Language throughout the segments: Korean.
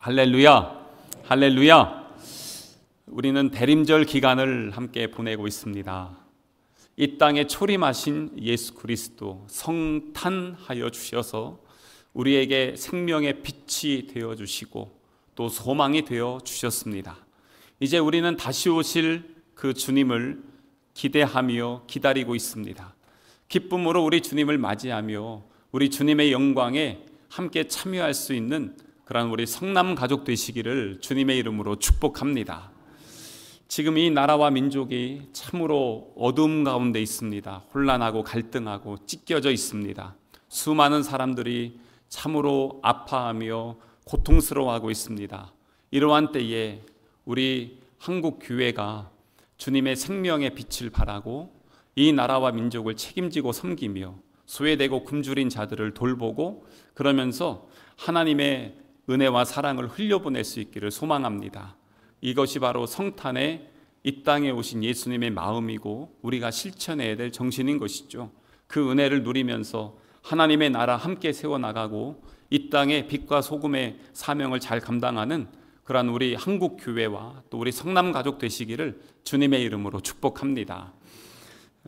할렐루야, 할렐루야. 우리는 대림절 기간을 함께 보내고 있습니다. 이 땅에 초림하신 예수 그리스도 성탄하여 주셔서 우리에게 생명의 빛이 되어 주시고 또 소망이 되어 주셨습니다. 이제 우리는 다시 오실 그 주님을 기대하며 기다리고 있습니다. 기쁨으로 우리 주님을 맞이하며 우리 주님의 영광에 함께 참여할 수 있는 그런 우리 성남 가족 되시기를 주님의 이름으로 축복합니다. 지금 이 나라와 민족이 참으로 어두움 가운데 있습니다. 혼란하고 갈등하고 찢겨져 있습니다. 수많은 사람들이 참으로 아파하며 고통스러워하고 있습니다. 이러한 때에 우리 한국 교회가 주님의 생명의 빛을 발하고 이 나라와 민족을 책임지고 섬기며 소외되고 굶주린 자들을 돌보고 그러면서 하나님의 은혜와 사랑을 흘려보낼 수 있기를 소망합니다. 이것이 바로 성탄에 이 땅에 오신 예수님의 마음이고 우리가 실천해야 될 정신인 것이죠. 그 은혜를 누리면서 하나님의 나라 함께 세워나가고 이 땅에 빛과 소금의 사명을 잘 감당하는 그러한 우리 한국 교회와 또 우리 성남 가족 되시기를 주님의 이름으로 축복합니다.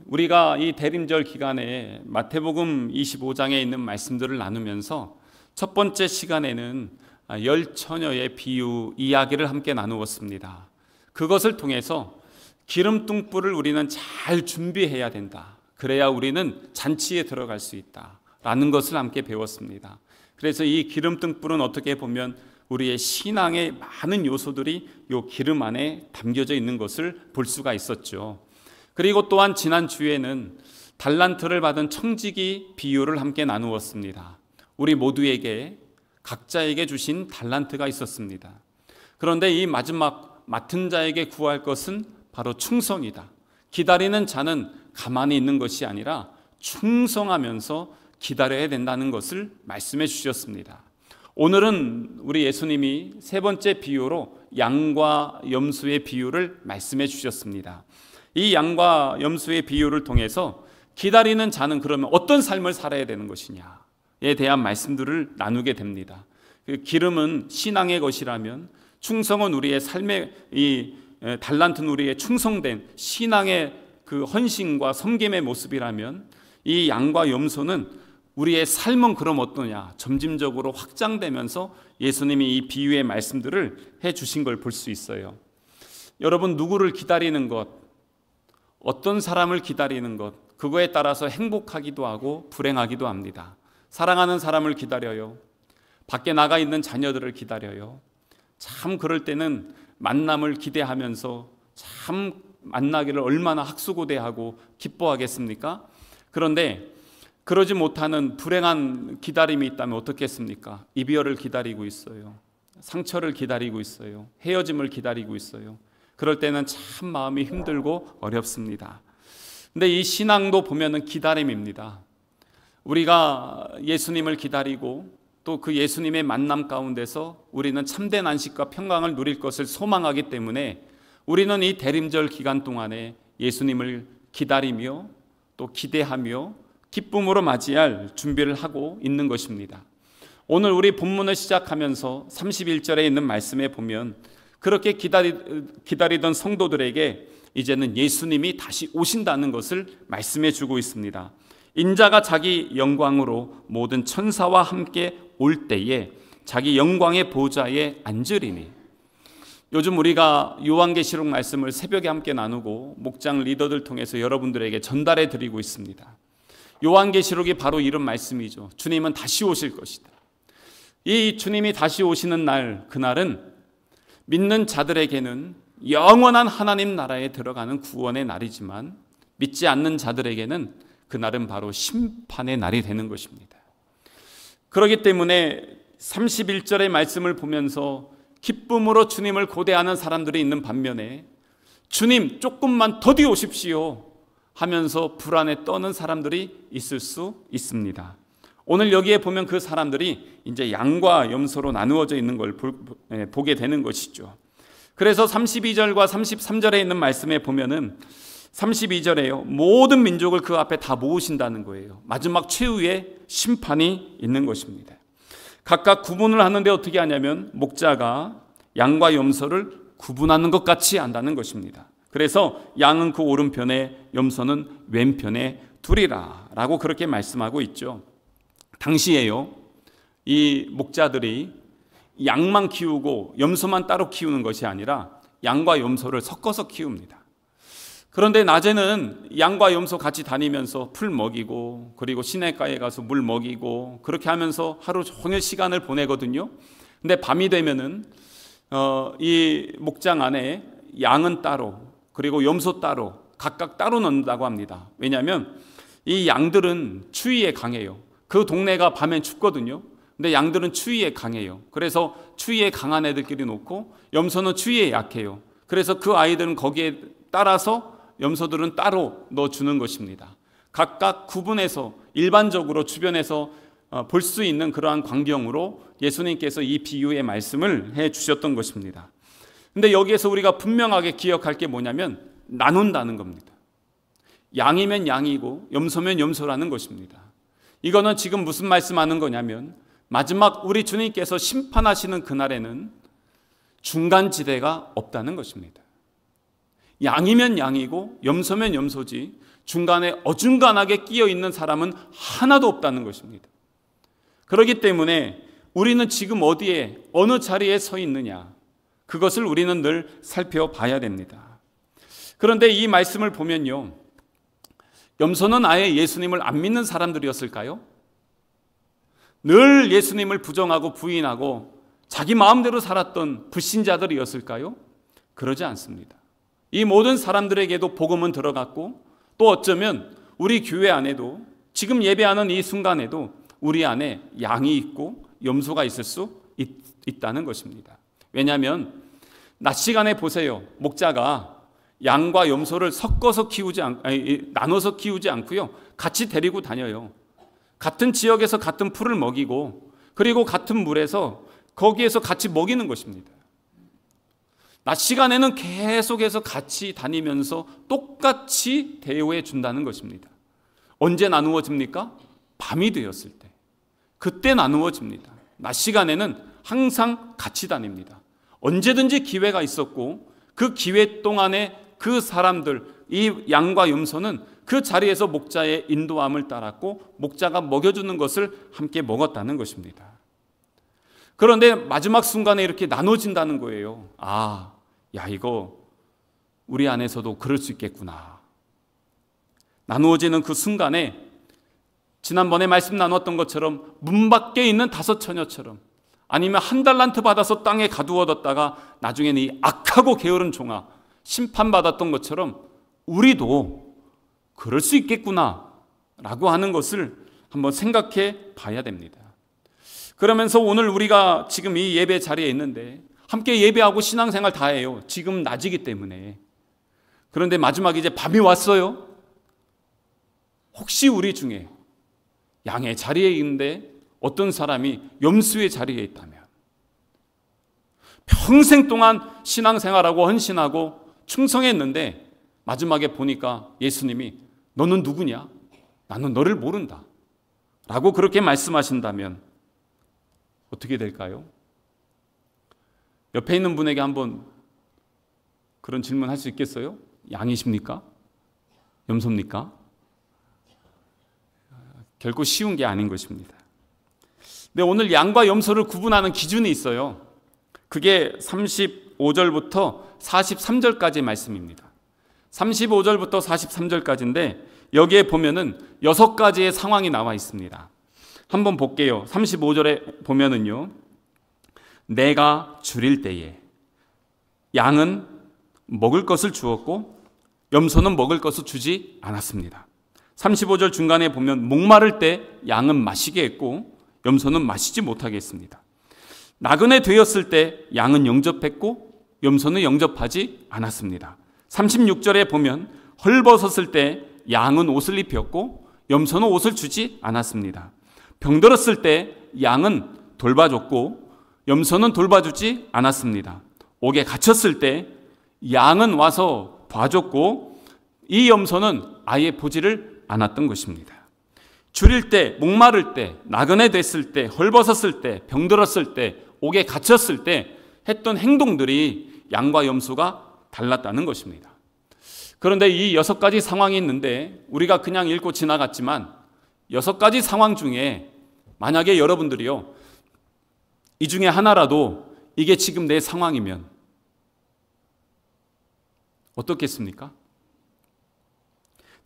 우리가 이 대림절 기간에 마태복음 25장에 있는 말씀들을 나누면서 첫 번째 시간에는 열 처녀의 비유 이야기를 함께 나누었습니다. 그것을 통해서 기름뚱불을 우리는 잘 준비해야 된다. 그래야 우리는 잔치에 들어갈 수 있다라는 것을 함께 배웠습니다. 그래서 이 기름뚱불은 어떻게 보면 우리의 신앙의 많은 요소들이 이 기름 안에 담겨져 있는 것을 볼 수가 있었죠. 그리고 또한 지난 주에는 달란트를 받은 청지기 비유를 함께 나누었습니다. 우리 모두에게 각자에게 주신 달란트가 있었습니다. 그런데 이 마지막 맡은 자에게 구할 것은 바로 충성이다. 기다리는 자는 가만히 있는 것이 아니라 충성하면서 기다려야 된다는 것을 말씀해 주셨습니다. 오늘은 우리 예수님이 세 번째 비유로 양과 염소의 비유를 말씀해 주셨습니다. 이 양과 염소의 비유를 통해서 기다리는 자는 그러면 어떤 삶을 살아야 되는 것이냐에 대한 말씀들을 나누게 됩니다. 기름은 신앙의 것이라면 충성은 우리의 삶의 이 달란트는 우리의 충성된 신앙의 그 헌신과 섬김의 모습이라면 이 양과 염소는 우리의 삶은 그럼 어떠냐 점진적으로 확장되면서 예수님이 이 비유의 말씀들을 해주신 걸 볼 수 있어요. 여러분, 누구를 기다리는 것, 어떤 사람을 기다리는 것, 그거에 따라서 행복하기도 하고 불행하기도 합니다. 사랑하는 사람을 기다려요. 밖에 나가 있는 자녀들을 기다려요. 참 그럴 때는 만남을 기대하면서 참 만나기를 얼마나 학수고대하고 기뻐하겠습니까? 그런데 그러지 못하는 불행한 기다림이 있다면 어떻겠습니까? 이별을 기다리고 있어요. 상처를 기다리고 있어요. 헤어짐을 기다리고 있어요. 그럴 때는 참 마음이 힘들고 어렵습니다. 근데 이 신앙도 보면은 기다림입니다. 우리가 예수님을 기다리고 또 그 예수님의 만남 가운데서 우리는 참된 안식과 평강을 누릴 것을 소망하기 때문에 우리는 이 대림절 기간 동안에 예수님을 기다리며 또 기대하며 기쁨으로 맞이할 준비를 하고 있는 것입니다. 오늘 우리 본문을 시작하면서 31절에 있는 말씀에 보면 그렇게 기다리던 성도들에게 이제는 예수님이 다시 오신다는 것을 말씀해 주고 있습니다. 인자가 자기 영광으로 모든 천사와 함께 올 때에 자기 영광의 보좌에 앉으리니. 요즘 우리가 요한계시록 말씀을 새벽에 함께 나누고 목장 리더들 통해서 여러분들에게 전달해 드리고 있습니다. 요한계시록이 바로 이런 말씀이죠. 주님은 다시 오실 것이다. 이 주님이 다시 오시는 날, 그날은 믿는 자들에게는 영원한 하나님 나라에 들어가는 구원의 날이지만 믿지 않는 자들에게는 그날은 바로 심판의 날이 되는 것입니다. 그렇기 때문에 31절의 말씀을 보면서 기쁨으로 주님을 고대하는 사람들이 있는 반면에 주님 조금만 더디 오십시오 하면서 불안에 떠는 사람들이 있을 수 있습니다. 오늘 여기에 보면 그 사람들이 이제 양과 염소로 나누어져 있는 걸 보게 되는 것이죠. 그래서 32절과 33절에 있는 말씀에 보면은 32절에요. 모든 민족을 그 앞에 다 모으신다는 거예요. 마지막 최후의 심판이 있는 것입니다. 각각 구분을 하는데 어떻게 하냐면 목자가 양과 염소를 구분하는 것 같이 한다는 것입니다. 그래서 양은 그 오른편에 염소는 왼편에 두리라 라고 그렇게 말씀하고 있죠. 당시에요, 이 목자들이 양만 키우고 염소만 따로 키우는 것이 아니라 양과 염소를 섞어서 키웁니다. 그런데 낮에는 양과 염소 같이 다니면서 풀 먹이고 그리고 시냇가에 가서 물 먹이고 그렇게 하면서 하루 종일 시간을 보내거든요. 근데 밤이 되면은 이 목장 안에 양은 따로 그리고 염소 따로 각각 따로 넣는다고 합니다. 왜냐하면 이 양들은 추위에 강해요. 그 동네가 밤엔 춥거든요. 근데 양들은 추위에 강해요. 그래서 추위에 강한 애들끼리 놓고 염소는 추위에 약해요. 그래서 그 아이들은 거기에 따라서 염소들은 따로 넣어주는 것입니다. 각각 구분해서 일반적으로 주변에서 볼 수 있는 그러한 광경으로 예수님께서 이 비유의 말씀을 해 주셨던 것입니다. 근데 여기에서 우리가 분명하게 기억할 게 뭐냐면 나눈다는 겁니다. 양이면 양이고 염소면 염소라는 것입니다. 이거는 지금 무슨 말씀하는 거냐면 마지막 우리 주님께서 심판하시는 그날에는 중간지대가 없다는 것입니다. 양이면 양이고 염소면 염소지 중간에 어중간하게 끼어 있는 사람은 하나도 없다는 것입니다. 그렇기 때문에 우리는 지금 어디에 어느 자리에 서 있느냐, 그것을 우리는 늘 살펴봐야 됩니다. 그런데 이 말씀을 보면요, 염소는 아예 예수님을 안 믿는 사람들이었을까요? 늘 예수님을 부정하고 부인하고 자기 마음대로 살았던 불신자들이었을까요? 그러지 않습니다. 이 모든 사람들에게도 복음은 들어갔고 또 어쩌면 우리 교회 안에도 지금 예배하는 이 순간에도 우리 안에 양이 있고 염소가 있을 수 있다는 것입니다. 왜냐하면 낮 시간에 보세요. 목자가 양과 염소를 섞어서 나눠서 키우지 않고요, 같이 데리고 다녀요. 같은 지역에서 같은 풀을 먹이고 그리고 같은 물에서 거기에서 같이 먹이는 것입니다. 낮 시간에는 계속해서 같이 다니면서 똑같이 대우해 준다는 것입니다. 언제 나누어집니까? 밤이 되었을 때. 그때 나누어집니다. 낮 시간에는 항상 같이 다닙니다. 언제든지 기회가 있었고 그 기회 동안에 그 사람들, 이 양과 염소는 그 자리에서 목자의 인도함을 따랐고 목자가 먹여주는 것을 함께 먹었다는 것입니다. 그런데 마지막 순간에 이렇게 나눠진다는 거예요. 이거 우리 안에서도 그럴 수 있겠구나. 나누어지는 그 순간에 지난번에 말씀 나눴던 것처럼 문 밖에 있는 5 처녀처럼 아니면 1 달란트 받아서 땅에 가두어뒀다가 나중에는 이 악하고 게으른 종아 심판받았던 것처럼 우리도 그럴 수 있겠구나 라고 하는 것을 한번 생각해 봐야 됩니다. 그러면서 오늘 우리가 지금 이 예배 자리에 있는데 함께 예배하고 신앙생활 다 해요. 지금 낮이기 때문에. 그런데 마지막에 이제 밤이 왔어요. 혹시 우리 중에 양의 자리에 있는데 어떤 사람이 염소의 자리에 있다면 평생 동안 신앙생활하고 헌신하고 충성했는데 마지막에 보니까 예수님이 너는 누구냐? 나는 너를 모른다 라고 그렇게 말씀하신다면 어떻게 될까요? 옆에 있는 분에게 한번 그런 질문 할 수 있겠어요? 양이십니까? 염소입니까? 결코 쉬운 게 아닌 것입니다. 근데 오늘 양과 염소를 구분하는 기준이 있어요. 그게 35절부터 43절까지의 말씀입니다. 35절부터 43절까지인데 여기에 보면은 6가지의 상황이 나와 있습니다. 한번 볼게요. 35절에 보면은요, 내가 줄일 때에 양은 먹을 것을 주었고 염소는 먹을 것을 주지 않았습니다. 35절 중간에 보면 목마를 때 양은 마시게 했고 염소는 마시지 못하게 했습니다. 나그네 되었을 때 양은 영접했고 염소는 영접하지 않았습니다. 36절에 보면 헐벗었을 때 양은 옷을 입혔고 염소는 옷을 주지 않았습니다. 병들었을 때 양은 돌봐줬고 염소는 돌봐주지 않았습니다. 옥에 갇혔을 때 양은 와서 봐줬고 이 염소는 아예 보지를 않았던 것입니다. 줄일 때, 목마를 때, 나그네 됐을 때, 헐벗었을 때, 병들었을 때, 옥에 갇혔을 때 했던 행동들이 양과 염소가 달랐다는 것입니다. 그런데 이 6가지 상황이 있는데 우리가 그냥 읽고 지나갔지만 6가지 상황 중에 만약에 여러분들이요, 이 중에 하나라도 이게 지금 내 상황이면 어떻겠습니까?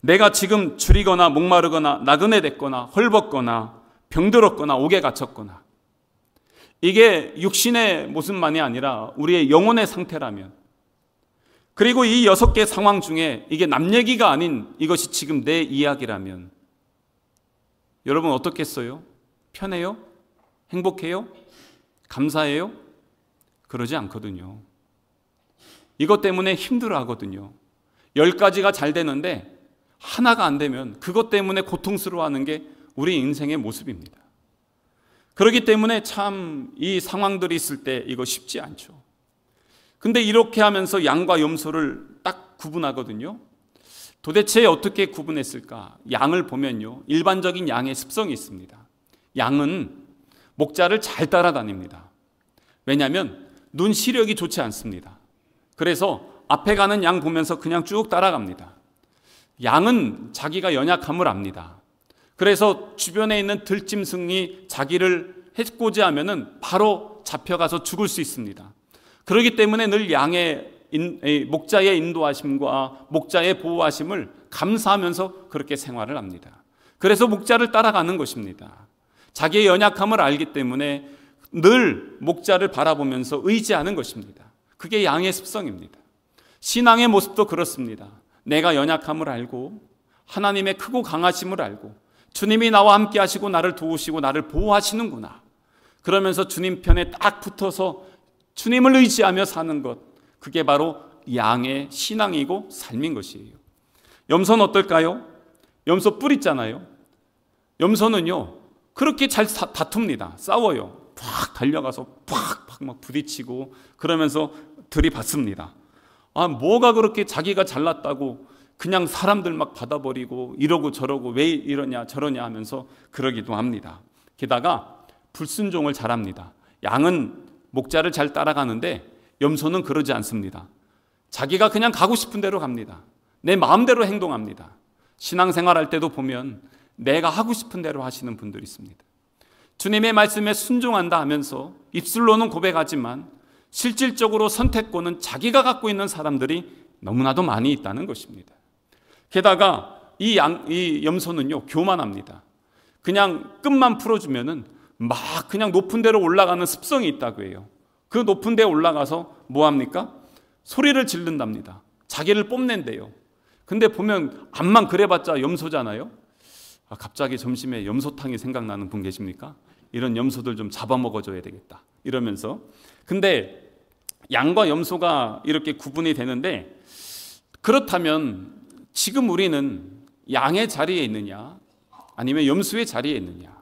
내가 지금 줄이거나 목마르거나 나그네 됐거나 헐벗거나 병들었거나 옥에 갇혔거나 이게 육신의 모습만이 아니라 우리의 영혼의 상태라면, 그리고 이 6개 상황 중에 이게 남 얘기가 아닌 이것이 지금 내 이야기라면 여러분 어떻겠어요? 편해요? 행복해요? 감사해요? 그러지 않거든요. 이것 때문에 힘들어 하거든요. 10가지가 잘 되는데 하나가 안 되면 그것 때문에 고통스러워하는 게 우리 인생의 모습입니다. 그렇기 때문에 참 이 상황들이 있을 때 이거 쉽지 않죠. 근데 이렇게 하면서 양과 염소를 딱 구분하거든요. 도대체 어떻게 구분했을까? 양을 보면요, 일반적인 양의 습성이 있습니다. 양은 목자를 잘 따라다닙니다. 왜냐하면 눈 시력이 좋지 않습니다. 그래서 앞에 가는 양 보면서 그냥 쭉 따라갑니다. 양은 자기가 연약함을 압니다. 그래서 주변에 있는 들짐승이 자기를 해코지 하면은 바로 잡혀가서 죽을 수 있습니다. 그렇기 때문에 늘 양의 목자의 인도하심과 목자의 보호하심을 감사하면서 그렇게 생활을 합니다. 그래서 목자를 따라가는 것입니다. 자기의 연약함을 알기 때문에 늘 목자를 바라보면서 의지하는 것입니다. 그게 양의 습성입니다. 신앙의 모습도 그렇습니다. 내가 연약함을 알고 하나님의 크고 강하심을 알고 주님이 나와 함께 하시고 나를 도우시고 나를 보호하시는구나, 그러면서 주님 편에 딱 붙어서 주님을 의지하며 사는 것, 그게 바로 양의 신앙이고 삶인 것이에요. 염소는 어떨까요? 염소 뿔 있잖아요. 염소는요 그렇게 잘 다툽니다. 싸워요. 팍 달려가서 팍팍 막 부딪히고 그러면서 들이받습니다. 아, 뭐가 그렇게 자기가 잘났다고 그냥 사람들 막 받아버리고 이러고 저러고 왜 이러냐 저러냐 하면서 그러기도 합니다. 게다가 불순종을 잘합니다. 양은 목자를 잘 따라가는데 염소는 그러지 않습니다. 자기가 그냥 가고 싶은 대로 갑니다. 내 마음대로 행동합니다. 신앙생활 할 때도 보면 내가 하고 싶은 대로 하시는 분들이 있습니다. 주님의 말씀에 순종한다 하면서 입술로는 고백하지만 실질적으로 선택권은 자기가 갖고 있는 사람들이 너무나도 많이 있다는 것입니다. 게다가 이 염소는요 교만합니다. 그냥 끝만 풀어주면은 막 그냥 높은 데로 올라가는 습성이 있다고 해요. 그 높은 데 올라가서 뭐 합니까? 소리를 지른답니다. 자기를 뽐낸대요. 근데 보면 앞만 그래봤자 염소잖아요. 아, 갑자기 점심에 염소탕이 생각나는 분 계십니까? 이런 염소들 좀 잡아먹어줘야 되겠다 이러면서. 근데 양과 염소가 이렇게 구분이 되는데, 그렇다면 지금 우리는 양의 자리에 있느냐 아니면 염소의 자리에 있느냐?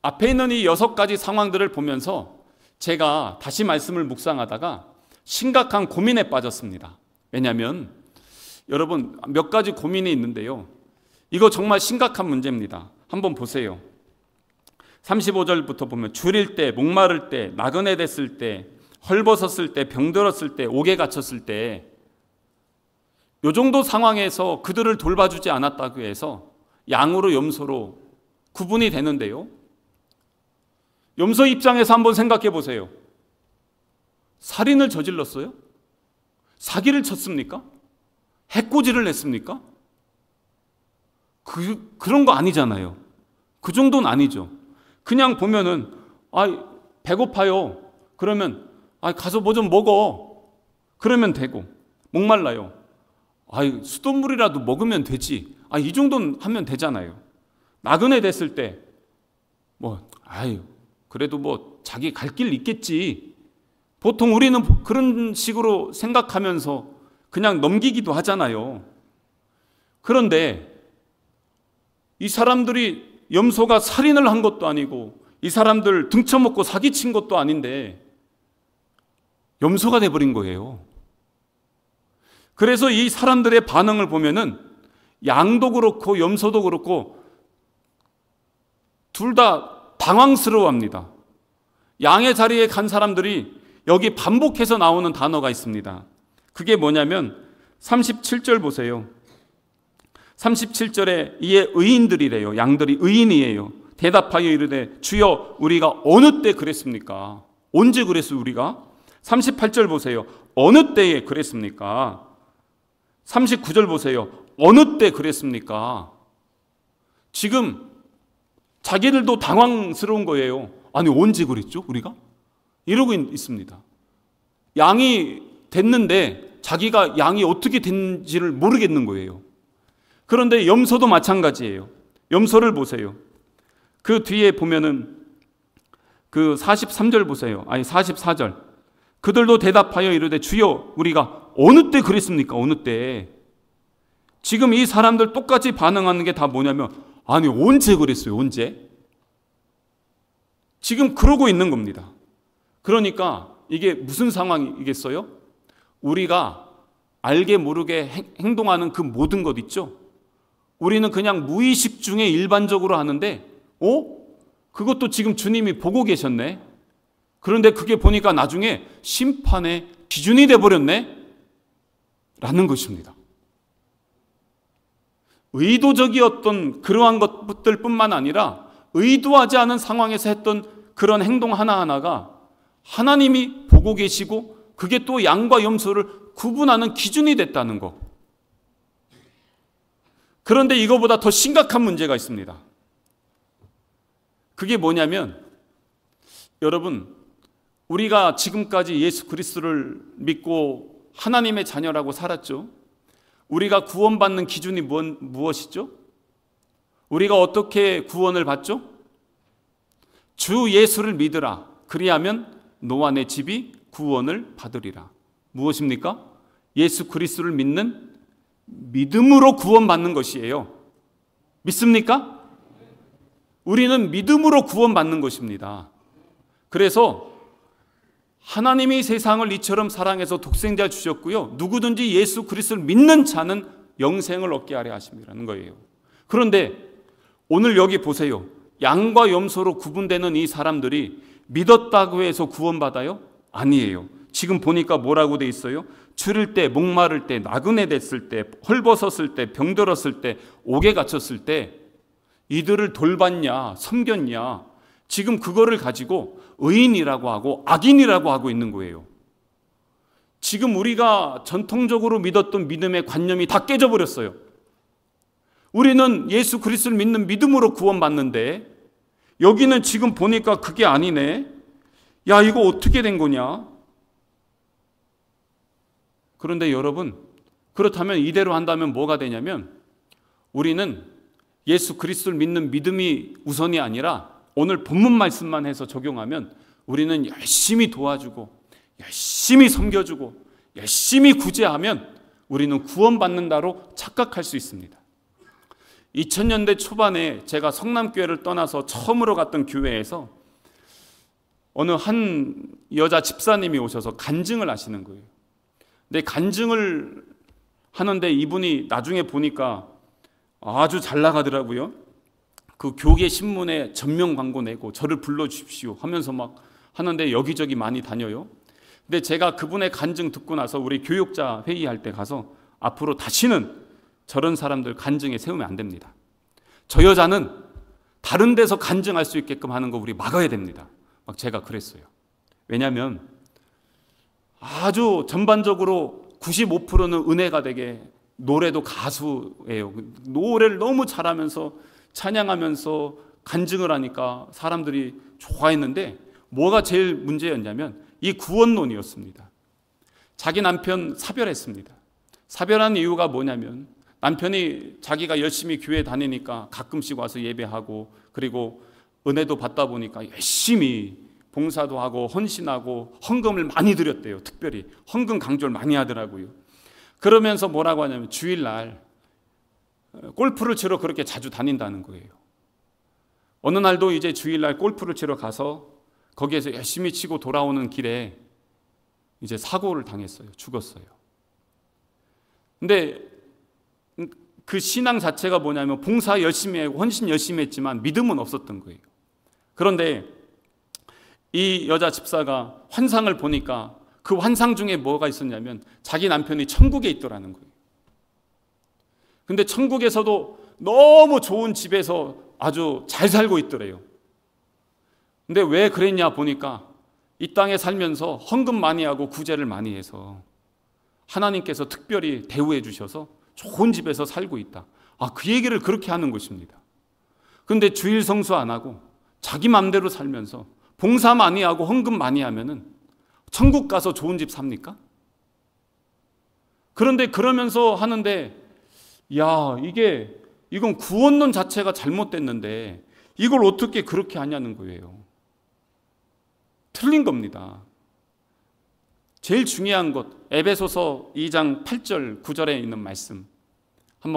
앞에 있는 이 6가지 상황들을 보면서 제가 다시 말씀을 묵상하다가 심각한 고민에 빠졌습니다. 왜냐하면 여러분 몇 가지 고민이 있는데요, 이거 정말 심각한 문제입니다. 한번 보세요. 35절부터 보면 줄일 때, 목마를 때, 나그네 됐을 때, 헐벗었을 때, 병들었을 때, 옥에 갇혔을 때, 요 정도 상황에서 그들을 돌봐주지 않았다고 해서 양으로 염소로 구분이 되는데요, 염소 입장에서 한번 생각해 보세요. 살인을 저질렀어요? 사기를 쳤습니까? 해코지를 했습니까? 그런 거 아니잖아요. 그 정도는 아니죠. 그냥 보면은 배고파요. 그러면 가서 뭐 좀 먹어. 그러면 되고, 목말라요. 수돗물이라도 먹으면 되지. 이 정도는 하면 되잖아요. 나그네 됐을 때 그래도 자기 갈 길 있겠지. 보통 우리는 그런 식으로 생각하면서 그냥 넘기기도 하잖아요. 그런데 이 사람들이 염소가 살인을 한 것도 아니고 이 사람들 등쳐먹고 사기친 것도 아닌데 염소가 돼버린 거예요. 그래서 이 사람들의 반응을 보면은 양도 그렇고 염소도 그렇고 둘 다 당황스러워합니다. 양의 자리에 간 사람들이 여기 반복해서 나오는 단어가 있습니다. 그게 뭐냐면 37절 보세요. 37절에 이에 의인들이래요. 양들이 의인이에요. 대답하여 이르되 주여 우리가 어느 때 그랬습니까? 언제 그랬어요 우리가? 38절 보세요. 어느 때에 그랬습니까? 39절 보세요. 어느 때 그랬습니까? 지금 자기들도 당황스러운 거예요. 아니 언제 그랬죠 우리가? 이러고 있습니다. 양이 됐는데 자기가 양이 어떻게 됐는지를 모르겠는 거예요. 그런데 염소도 마찬가지예요. 염소를 보세요. 그 뒤에 보면은 그 43절 보세요. 아니 44절. 그들도 대답하여 이르되 주여 우리가 어느 때 그랬습니까? 어느 때. 지금 이 사람들 똑같이 반응하는 게 다 뭐냐면 아니 언제 그랬어요? 언제? 지금 그러고 있는 겁니다. 그러니까 이게 무슨 상황이겠어요? 우리가 알게 모르게 행동하는 그 모든 것 있죠? 우리는 그냥 무의식 중에 일반적으로 하는데 그것도 지금 주님이 보고 계셨네. 그런데 그게 보니까 나중에 심판의 기준이 돼버렸네 라는 것입니다. 의도적이었던 그러한 것들 뿐만 아니라 의도하지 않은 상황에서 했던 그런 행동 하나하나가 하나님이 보고 계시고 그게 또 양과 염소를 구분하는 기준이 됐다는 것. 그런데 이거보다 더 심각한 문제가 있습니다. 그게 뭐냐면 여러분 우리가 지금까지 예수 그리스도를 믿고 하나님의 자녀라고 살았죠. 우리가 구원받는 기준이 무엇이죠? 우리가 어떻게 구원을 받죠? 주 예수를 믿으라. 그리하면 너와 내 집이 구원을 받으리라. 무엇입니까? 예수 그리스도를 믿는 믿음으로 구원받는 것이에요. 믿습니까? 우리는 믿음으로 구원받는 것입니다. 그래서 하나님이 세상을 이처럼 사랑해서 독생자를 주셨고요. 누구든지 예수 그리스도를 믿는 자는 영생을 얻게 하려 하심이라는 거예요. 그런데 오늘 여기 보세요. 양과 염소로 구분되는 이 사람들이 믿었다고 해서 구원받아요? 아니에요. 지금 보니까 뭐라고 돼 있어요? 추릴 때, 목마를 때, 나그네 됐을 때, 헐벗었을 때, 병들었을 때, 옥에 갇혔을 때 이들을 돌봤냐, 섬겼냐, 지금 그거를 가지고 의인이라고 하고 악인이라고 하고 있는 거예요. 지금 우리가 전통적으로 믿었던 믿음의 관념이 다 깨져버렸어요. 우리는 예수 그리스도를 믿는 믿음으로 구원받는데 여기는 지금 보니까 그게 아니네. 야, 이거 어떻게 된 거냐? 그런데 여러분, 그렇다면 이대로 한다면 뭐가 되냐면 우리는 예수 그리스도를 믿는 믿음이 우선이 아니라 오늘 본문 말씀만 해서 적용하면 우리는 열심히 도와주고 열심히 섬겨주고 열심히 구제하면 우리는 구원받는다로 착각할 수 있습니다. 2000년대 초반에 제가 성남교회를 떠나서 처음으로 갔던 교회에서 어느 한 여자 집사님이 오셔서 간증을 하시는 거예요. 근데 간증을 하는데 이분이 나중에 보니까 아주 잘 나가더라고요. 그 교계 신문에 전면 광고 내고 저를 불러주십시오 하면서 막 하는데 여기저기 많이 다녀요. 근데 제가 그분의 간증 듣고 나서 우리 교육자 회의할 때 가서 앞으로 다시는 저런 사람들 간증에 세우면 안 됩니다. 저 여자는 다른 데서 간증할 수 있게끔 하는 거 우리 막아야 됩니다. 막 제가 그랬어요. 왜냐하면 아주 전반적으로 95%는 은혜가 되게 노래도 가수예요. 노래를 너무 잘하면서 찬양하면서 간증을 하니까 사람들이 좋아했는데 뭐가 제일 문제였냐면 이 구원론이었습니다. 자기 남편 사별했습니다. 사별한 이유가 뭐냐면 남편이 자기가 열심히 교회 다니니까 가끔씩 와서 예배하고 그리고 은혜도 받다 보니까 열심히 봉사도 하고 헌신하고 헌금을 많이 드렸대요. 특별히 헌금 강조를 많이 하더라고요. 그러면서 뭐라고 하냐면 주일날 골프를 치러 그렇게 자주 다닌다는 거예요. 어느 날도 이제 주일날 골프를 치러 가서 거기에서 열심히 치고 돌아오는 길에 이제 사고를 당했어요. 죽었어요. 근데 그 신앙 자체가 뭐냐면 봉사 열심히 하고 헌신 열심히 했지만 믿음은 없었던 거예요. 그런데 이 여자 집사가 환상을 보니까 그 환상 중에 뭐가 있었냐면 자기 남편이 천국에 있더라는 거예요. 근데 천국에서도 너무 좋은 집에서 아주 잘 살고 있더래요. 근데 왜 그랬냐 보니까 이 땅에 살면서 헌금 많이 하고 구제를 많이 해서 하나님께서 특별히 대우해 주셔서 좋은 집에서 살고 있다. 그 얘기를 그렇게 하는 것입니다. 근데 주일 성수 안 하고 자기 맘대로 살면서 봉사 많이 하고 헌금 많이 하면은 천국 가서 좋은 집 삽니까? 그런데 그러면서 하는데 이건 구원론 자체가 잘못됐는데 이걸 어떻게 그렇게 하냐는 거예요. 틀린 겁니다. 제일 중요한 것, 에베소서 2장 8절 9절에 있는 말씀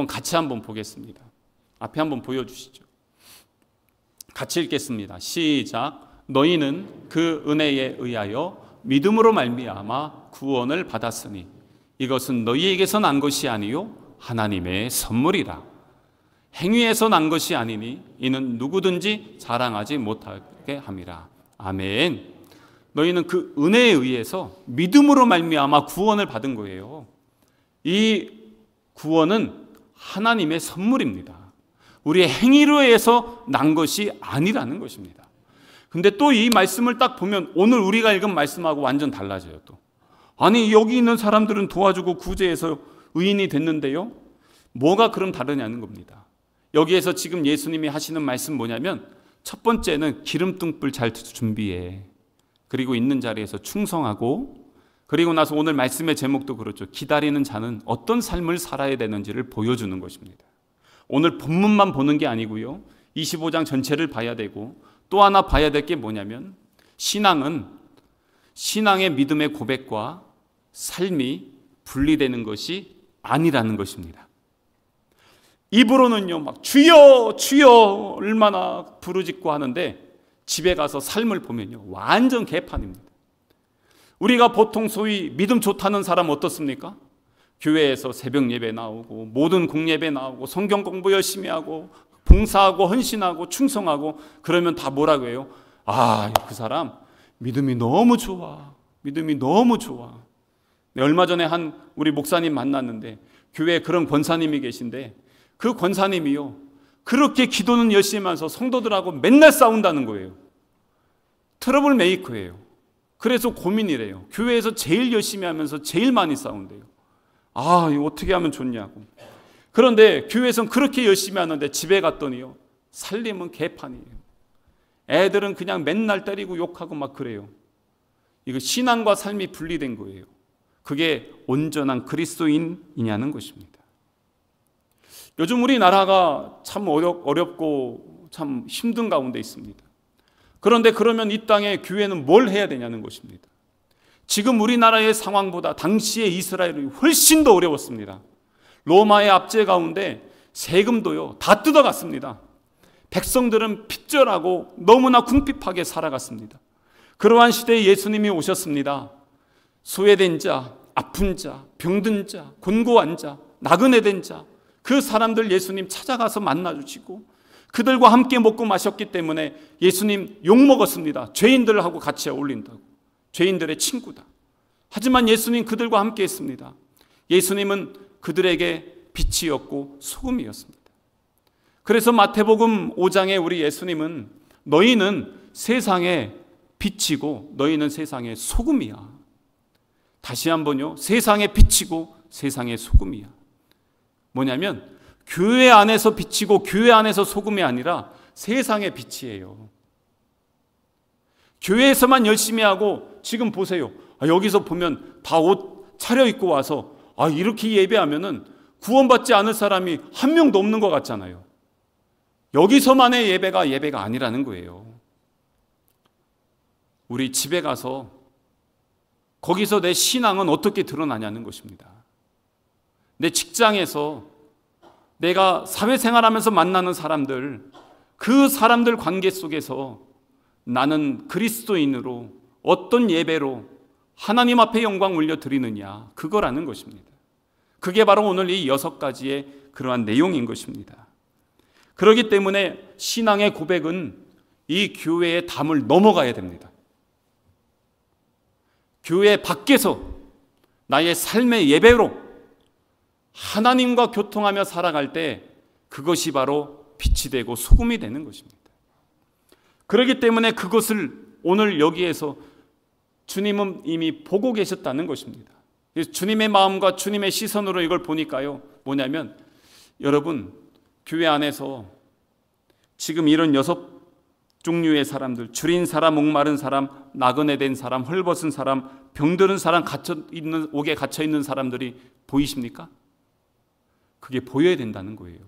같이 한번 보겠습니다. 앞에 한번 보여주시죠. 같이 읽겠습니다. 시작. 너희는 그 은혜에 의하여 믿음으로 말미암아 구원을 받았으니 이것은 너희에게서 난 것이 아니요 하나님의 선물이라. 행위에서 난 것이 아니니 이는 누구든지 자랑하지 못하게 함이라. 아멘. 너희는 그 은혜에 의해서 믿음으로 말미암아 구원을 받은 거예요. 이 구원은 하나님의 선물입니다. 우리의 행위로 해서 난 것이 아니라는 것입니다. 근데 또 이 말씀을 딱 보면 오늘 우리가 읽은 말씀하고 완전 달라져요. 또 아니 여기 있는 사람들은 도와주고 구제해서 의인이 됐는데요, 뭐가 그럼 다르냐는 겁니다. 여기에서 지금 예수님이 하시는 말씀 뭐냐면 첫 번째는 기름등불 잘 준비해, 그리고 있는 자리에서 충성하고, 그리고 나서 오늘 말씀의 제목도 그렇죠. 기다리는 자는 어떤 삶을 살아야 되는지를 보여주는 것입니다. 오늘 본문만 보는 게 아니고요, 25장 전체를 봐야 되고, 또 하나 봐야 될 게 뭐냐면 신앙은 신앙의 믿음의 고백과 삶이 분리되는 것이 아니라는 것입니다. 입으로는요 막 주여 주여 얼마나 부르짖고 하는데 집에 가서 삶을 보면요 완전 개판입니다. 우리가 보통 소위 믿음 좋다는 사람 어떻습니까? 교회에서 새벽 예배 나오고 모든 공예배 나오고 성경 공부 열심히 하고 봉사하고 헌신하고 충성하고 그러면 다 뭐라고 해요? 그 사람 믿음이 너무 좋아. 믿음이 너무 좋아. 얼마 전에 한 우리 목사님 만났는데 교회에 그런 권사님이 계신데 그 권사님이요 그렇게 기도는 열심히 하면서 성도들하고 맨날 싸운다는 거예요. 트러블 메이커예요. 그래서 고민이래요. 교회에서 제일 열심히 하면서 제일 많이 싸운대요. 이거 어떻게 하면 좋냐고. 그런데 교회에서는 그렇게 열심히 하는데 집에 갔더니요 살림은 개판이에요. 애들은 그냥 맨날 때리고 욕하고 막 그래요. 이거 신앙과 삶이 분리된 거예요. 그게 온전한 그리스도인이냐는 것입니다. 요즘 우리나라가 참 어렵고 참 힘든 가운데 있습니다. 그런데 그러면 이 땅에 교회는 뭘 해야 되냐는 것입니다. 지금 우리나라의 상황보다 당시의 이스라엘이 훨씬 더 어려웠습니다. 로마의 압제 가운데 세금도요 다 뜯어갔습니다. 백성들은 핍절하고 너무나 궁핍하게 살아갔습니다. 그러한 시대에 예수님이 오셨습니다. 소외된 자, 아픈 자, 병든 자, 곤고한 자, 나그네 된 자, 그 사람들 예수님 찾아가서 만나주시고 그들과 함께 먹고 마셨기 때문에 예수님 욕먹었습니다. 죄인들하고 같이 어울린다고. 죄인들의 친구다. 하지만 예수님 그들과 함께 했습니다. 예수님은 그들에게 빛이었고 소금이었습니다. 그래서 마태복음 5장에 우리 예수님은 너희는 세상의 빛이고 너희는 세상의 소금이야. 다시 한번요. 세상의 빛이고 세상의 소금이야. 뭐냐면 교회 안에서 빛이고 교회 안에서 소금이 아니라 세상의 빛이에요. 교회에서만 열심히 하고 지금 보세요. 여기서 보면 다 옷 차려입고 와서 이렇게 예배하면은 구원받지 않을 사람이 한 명도 없는 것 같잖아요. 여기서만의 예배가 아니라는 거예요. 우리 집에 가서 거기서 내 신앙은 어떻게 드러나냐는 것입니다. 내 직장에서 내가 사회생활하면서 만나는 사람들, 그 사람들 관계 속에서 나는 그리스도인으로 어떤 예배로 하나님 앞에 영광 올려드리느냐, 그거라는 것입니다. 그게 바로 오늘 이 6가지의 그러한 내용인 것입니다. 그렇기 때문에 신앙의 고백은 이 교회의 담을 넘어가야 됩니다. 교회 밖에서 나의 삶의 예배로 하나님과 교통하며 살아갈 때 그것이 바로 빛이 되고 소금이 되는 것입니다. 그렇기 때문에 그것을 오늘 여기에서 주님은 이미 보고 계셨다는 것입니다. 주님의 마음과 주님의 시선으로 이걸 보니까요, 뭐냐면 여러분, 교회 안에서 지금 이런 6종류의 사람들, 줄인 사람, 목마른 사람, 나그네 된 사람, 헐벗은 사람, 병들은 사람, 옥에 갇혀있는 사람들이 보이십니까? 그게 보여야 된다는 거예요.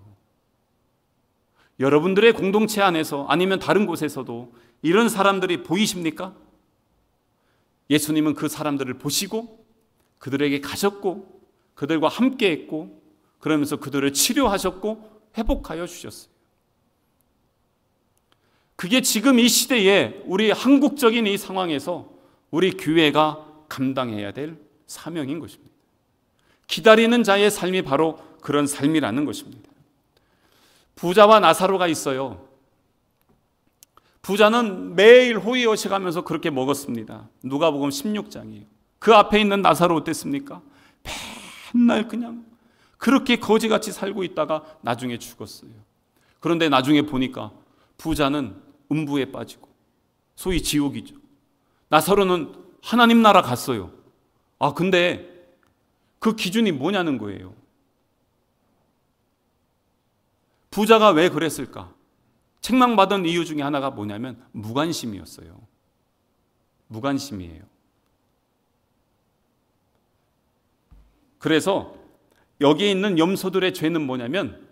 여러분들의 공동체 안에서 아니면 다른 곳에서도 이런 사람들이 보이십니까? 예수님은 그 사람들을 보시고 그들에게 가셨고 그들과 함께 했고 그러면서 그들을 치료하셨고 회복하여 주셨어요. 그게 지금 이 시대에 우리 한국적인 이 상황에서 우리 교회가 감당해야 될 사명인 것입니다. 기다리는 자의 삶이 바로 그런 삶이라는 것입니다. 부자와 나사로가 있어요. 부자는 매일 호의호식하면서 그렇게 먹었습니다. 누가복음 16장이에요. 그 앞에 있는 나사로 어땠습니까? 맨날 그냥 그렇게 거지같이 살고 있다가 나중에 죽었어요. 그런데 나중에 보니까 부자는 음부에 빠지고 소위 지옥이죠. 나사로는 하나님 나라 갔어요. 근데 그 기준이 뭐냐는 거예요. 부자가 왜 그랬을까? 책망받은 이유 중에 하나가 뭐냐면 무관심이었어요. 무관심이에요. 그래서 여기에 있는 염소들의 죄는 뭐냐면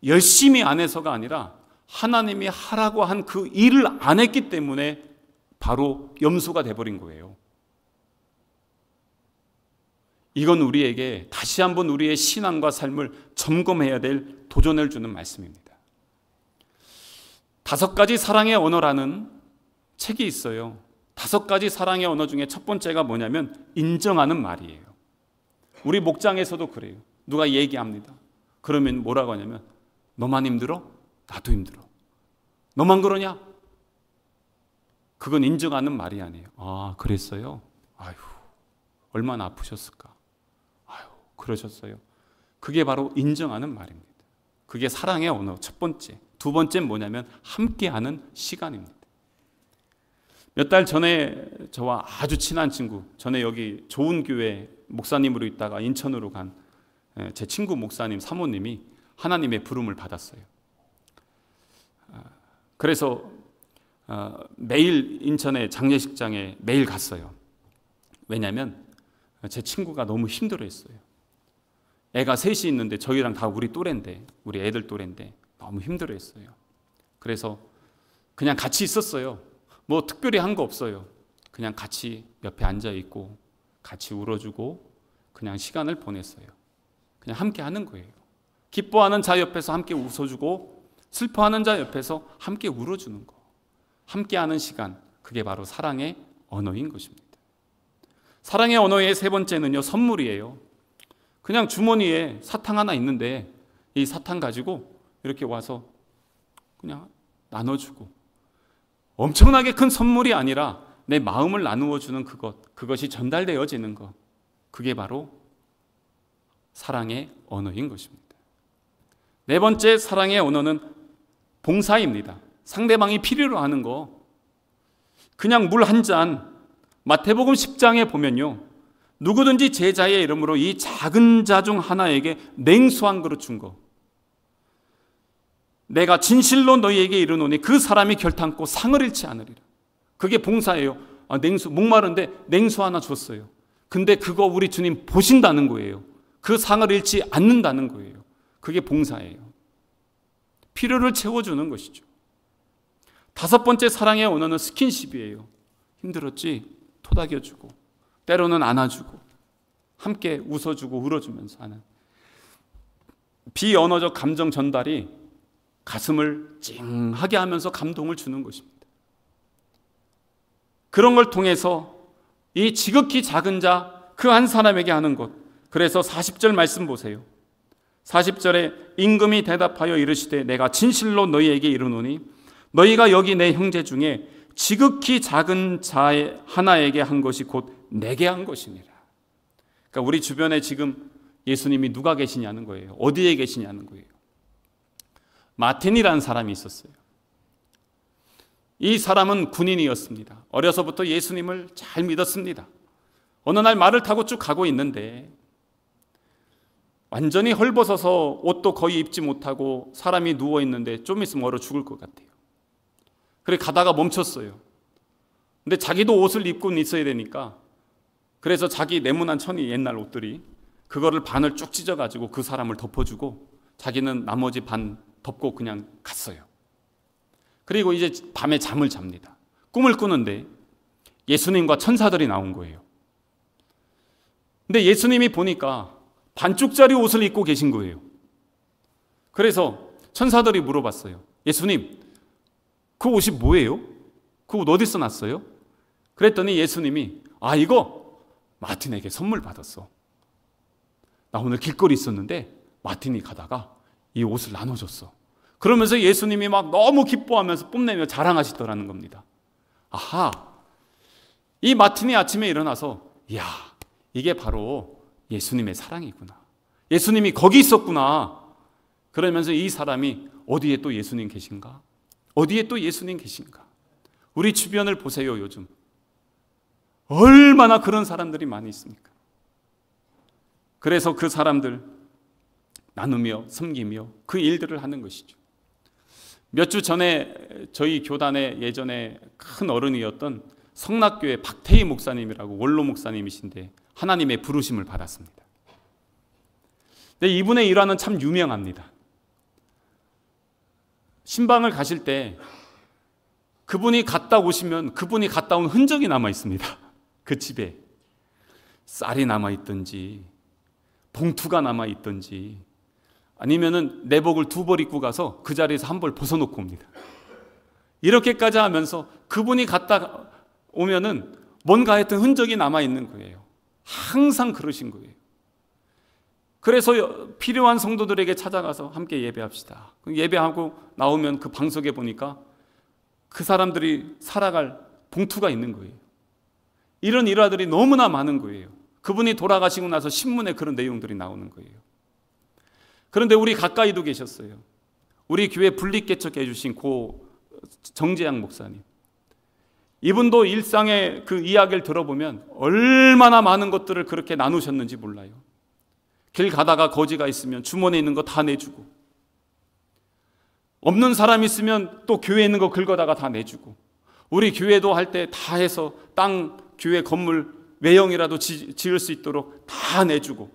열심히 안 해서가 아니라 하나님이 하라고 한 그 일을 안 했기 때문에 바로 염소가 돼버린 거예요. 이건 우리에게 다시 한번 우리의 신앙과 삶을 점검해야 될 도전을 주는 말씀입니다. 5가지 사랑의 언어라는 책이 있어요. 5가지 사랑의 언어 중에 첫 번째가 뭐냐면 인정하는 말이에요. 우리 목장에서도 그래요. 누가 얘기합니다. 그러면 뭐라고 하냐면 너만 힘들어? 나도 힘들어. 너만 그러냐? 그건 인정하는 말이 아니에요. 그랬어요? 아유, 얼마나 아프셨을까? 아유, 그러셨어요. 그게 바로 인정하는 말입니다. 그게 사랑의 언어 첫 번째. 두 번째는 뭐냐면 함께하는 시간입니다. 몇 달 전에 저와 아주 친한 친구, 전에 여기 좋은 교회 목사님으로 있다가 인천으로 간 제 친구 목사님 사모님이 하나님의 부름을 받았어요. 그래서 매일 인천의 장례식장에 매일 갔어요. 왜냐하면 제 친구가 너무 힘들어했어요. 애가 셋이 있는데 저희랑 다 우리 또래인데, 우리 애들 또래인데 너무 힘들어했어요. 그래서 그냥 같이 있었어요. 뭐 특별히 한 거 없어요. 그냥 같이 옆에 앉아 있고 같이 울어주고 그냥 시간을 보냈어요. 그냥 함께 하는 거예요. 기뻐하는 자 옆에서 함께 웃어주고 슬퍼하는 자 옆에서 함께 울어주는 거. 함께 하는 시간, 그게 바로 사랑의 언어인 것입니다. 사랑의 언어의 세 번째는요, 선물이에요. 그냥 주머니에 사탕 하나 있는데 이 사탕 가지고 이렇게 와서 그냥 나눠주고, 엄청나게 큰 선물이 아니라 내 마음을 나누어 주는 그것이 전달되어지는 것, 그게 바로 사랑의 언어인 것입니다. 네 번째 사랑의 언어는 봉사입니다. 상대방이 필요로 하는 거, 그냥 물 한 잔, 마태복음 10장에 보면요, 누구든지 제자의 이름으로 이 작은 자 중 하나에게 냉수 한 그릇 준 거, 내가 진실로 너희에게 이르노니 그 사람이 결탄코 상을 잃지 않으리라. 그게 봉사예요. 냉수, 목마른데 냉수 하나 줬어요. 근데 그거 우리 주님 보신다는 거예요. 그 상을 잃지 않는다는 거예요. 그게 봉사예요. 필요를 채워주는 것이죠. 다섯 번째 사랑의 언어는 스킨십이에요. 힘들었지? 토닥여주고, 때로는 안아주고, 함께 웃어주고 울어주면서 하는 비언어적 감정 전달이 가슴을 찡하게 하면서 감동을 주는 것입니다. 그런 걸 통해서 이 지극히 작은 자 그 한 사람에게 하는 것, 그래서 40절 말씀 보세요. 40절에 임금이 대답하여 이르시되 내가 진실로 너희에게 이르노니 너희가 여기 내 형제 중에 지극히 작은 자 하나에게 한 것이 곧 내게 한 것이니라. 그러니까 우리 주변에 지금 예수님이 누가 계시냐는 거예요. 어디에 계시냐는 거예요. 마틴이라는 사람이 있었어요. 이 사람은 군인이었습니다. 어려서부터 예수님을 잘 믿었습니다. 어느 날 말을 타고 쭉 가고 있는데 완전히 헐벗어서 옷도 거의 입지 못하고 사람이 누워있는데 좀 있으면 얼어 죽을 것 같아요. 그래 가다가 멈췄어요. 근데 자기도 옷을 입고 있어야 되니까 그래서 자기 네모난 천이 옛날 옷들이 그거를 반을 쭉 찢어가지고 그 사람을 덮어주고 자기는 나머지 반 덮고 그냥 갔어요. 그리고 이제 밤에 잠을 잡니다. 꿈을 꾸는데 예수님과 천사들이 나온 거예요. 근데 예수님이 보니까 반쪽짜리 옷을 입고 계신 거예요. 그래서 천사들이 물어봤어요. 예수님, 그 옷이 뭐예요? 그 옷 어디서 났어요? 그랬더니 예수님이 이거 마틴에게 선물 받았어. 나 오늘 길거리 있었는데 마틴이 가다가 이 옷을 나눠줬어. 그러면서 예수님이 막 너무 기뻐하면서 뽐내며 자랑하시더라는 겁니다. 아하, 이 마틴이 아침에 일어나서 이야, 이게 바로 예수님의 사랑이구나. 예수님이 거기 있었구나. 그러면서 이 사람이 어디에 또 예수님 계신가? 어디에 또 예수님 계신가? 우리 주변을 보세요. 요즘 얼마나 그런 사람들이 많이 있습니까? 그래서 그 사람들 나누며 섬기며 그 일들을 하는 것이죠. 몇 주 전에 저희 교단의 예전에 큰 어른이었던 성락교회 박태희 목사님이라고 원로 목사님이신데 하나님의 부르심을 받았습니다. 근데 이분의 일화는 참 유명합니다. 신방을 가실 때 그분이 갔다 오시면 그분이 갔다 온 흔적이 남아 있습니다. 그 집에 쌀이 남아 있든지 봉투가 남아 있든지 아니면은 내복을 2벌 입고 가서 그 자리에서 1벌 벗어놓고 옵니다. 이렇게까지 하면서 그분이 갔다 오면은 뭔가 하여튼 흔적이 남아 있는 거예요. 항상 그러신 거예요. 그래서 필요한 성도들에게 찾아가서 함께 예배합시다. 예배하고 나오면 그 방석에 보니까 그 사람들이 살아갈 봉투가 있는 거예요. 이런 일화들이 너무나 많은 거예요. 그분이 돌아가시고 나서 신문에 그런 내용들이 나오는 거예요. 그런데 우리 가까이도 계셨어요. 우리 교회 분립개척해 주신 고 정재양 목사님. 이분도 일상의 그 이야기를 들어보면 얼마나 많은 것들을 그렇게 나누셨는지 몰라요. 길 가다가 거지가 있으면 주머니에 있는 거 다 내주고, 없는 사람 있으면 또 교회에 있는 거 긁어다가 다 내주고, 우리 교회도 할 때 다 해서 땅 교회 건물 외형이라도 지을 수 있도록 다 내주고,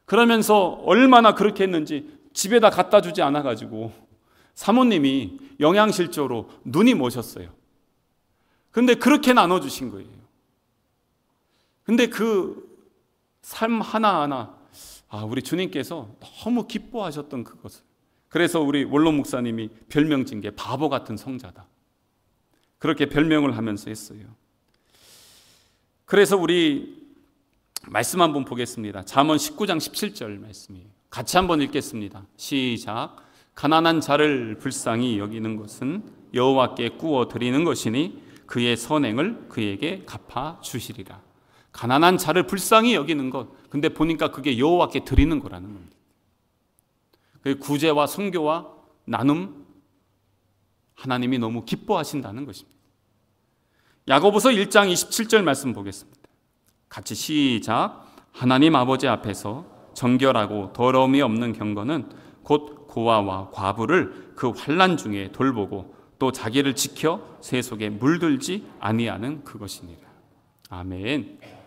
그러면서 얼마나 그렇게 했는지 집에다 갖다 주지 않아가지고 사모님이 영양실조로 누님 오셨어요. 근데 그렇게 나눠주신 거예요. 근데 그 삶 하나하나 우리 주님께서 너무 기뻐하셨던 그것을, 그래서 우리 원로 목사님이 별명 진 게 바보 같은 성자다, 그렇게 별명을 하면서 했어요. 그래서 우리 말씀 한번 보겠습니다. 잠언 19장 17절 말씀이에요. 같이 한번 읽겠습니다. 시작. 가난한 자를 불쌍히 여기는 것은 여호와께 구워 드리는 것이니 그의 선행을 그에게 갚아 주시리라. 가난한 자를 불쌍히 여기는 것, 근데 보니까 그게 여호와께 드리는 거라는 겁니다. 그 구제와 선교와 나눔, 하나님이 너무 기뻐하신다는 것입니다. 야고보서 1장 27절 말씀 보겠습니다. 같이 시작. 하나님 아버지 앞에서 정결하고 더러움이 없는 경건은 곧 고아와 과부를 그 환난 중에 돌보고 또 자기를 지켜 세속에 물들지 아니하는 그것이니라. 아멘.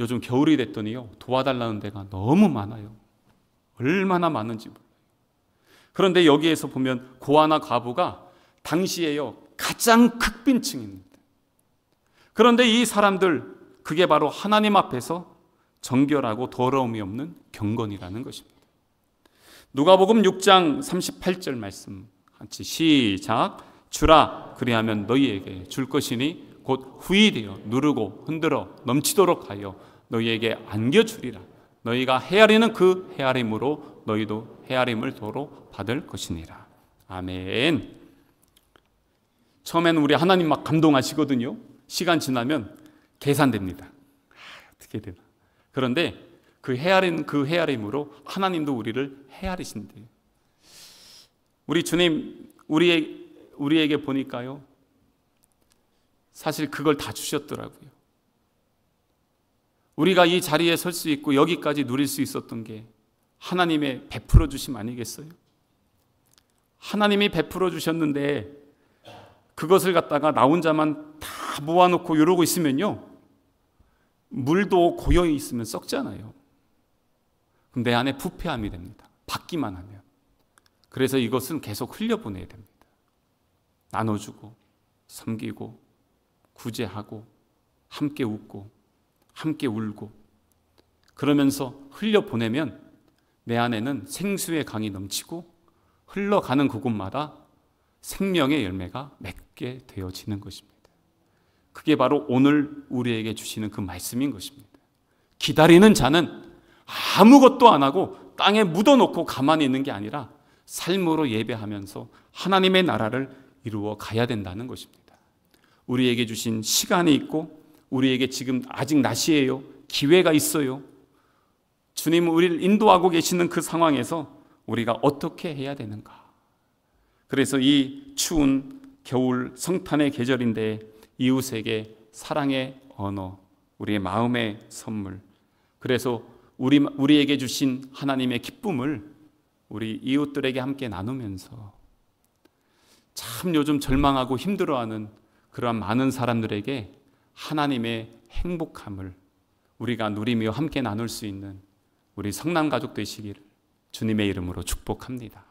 요즘 겨울이 됐더니요, 도와달라는 데가 너무 많아요. 얼마나 많은지 몰라요. 그런데 여기에서 보면 고아나 과부가 당시에요 가장 극빈층입니다. 그런데 이 사람들, 그게 바로 하나님 앞에서 정결하고 더러움이 없는 경건이라는 것입니다. 누가복음 6장 38절 말씀 같이 시작. 주라 그리하면 너희에게 줄 것이니 곧 후히 되어 누르고 흔들어 넘치도록 하여 너희에게 안겨주리라. 너희가 헤아리는 그 헤아림으로 너희도 헤아림을 도로 받을 것이니라. 아멘. 처음에는 우리 하나님 막 감동하시거든요. 시간 지나면 계산됩니다. 어떻게 되나. 그런데 그 헤아림으로 하나님도 우리를 헤아리신대요. 우리 주님 우리에게 보니까요, 사실 그걸 다 주셨더라고요. 우리가 이 자리에 설 수 있고 여기까지 누릴 수 있었던 게 하나님의 베풀어 주심 아니겠어요? 하나님이 베풀어 주셨는데 그것을 갖다가 나 혼자만 다 모아놓고 이러고 있으면요, 물도 고여 있으면 썩잖아요. 그럼 내 안에 부패함이 됩니다. 받기만 하면. 그래서 이것은 계속 흘려보내야 됩니다. 나눠주고 섬기고 구제하고 함께 웃고 함께 울고 그러면서 흘려보내면 내 안에는 생수의 강이 넘치고 흘러가는 그곳마다 생명의 열매가 맺게 되어지는 것입니다. 그게 바로 오늘 우리에게 주시는 그 말씀인 것입니다. 기다리는 자는 아무것도 안 하고 땅에 묻어놓고 가만히 있는 게 아니라 삶으로 예배하면서 하나님의 나라를 이루어 가야 된다는 것입니다. 우리에게 주신 시간이 있고 우리에게 지금 아직 낮이에요. 기회가 있어요. 주님은 우리를 인도하고 계시는 그 상황에서 우리가 어떻게 해야 되는가. 그래서 이 추운 겨울 성탄의 계절인데 이웃에게 사랑의 언어, 우리의 마음의 선물, 그래서 우리에게 주신 하나님의 기쁨을 우리 이웃들에게 함께 나누면서 참 요즘 절망하고 힘들어하는 그러한 많은 사람들에게 하나님의 행복함을 우리가 누리며 함께 나눌 수 있는 우리 성남 가족 되시기를 주님의 이름으로 축복합니다.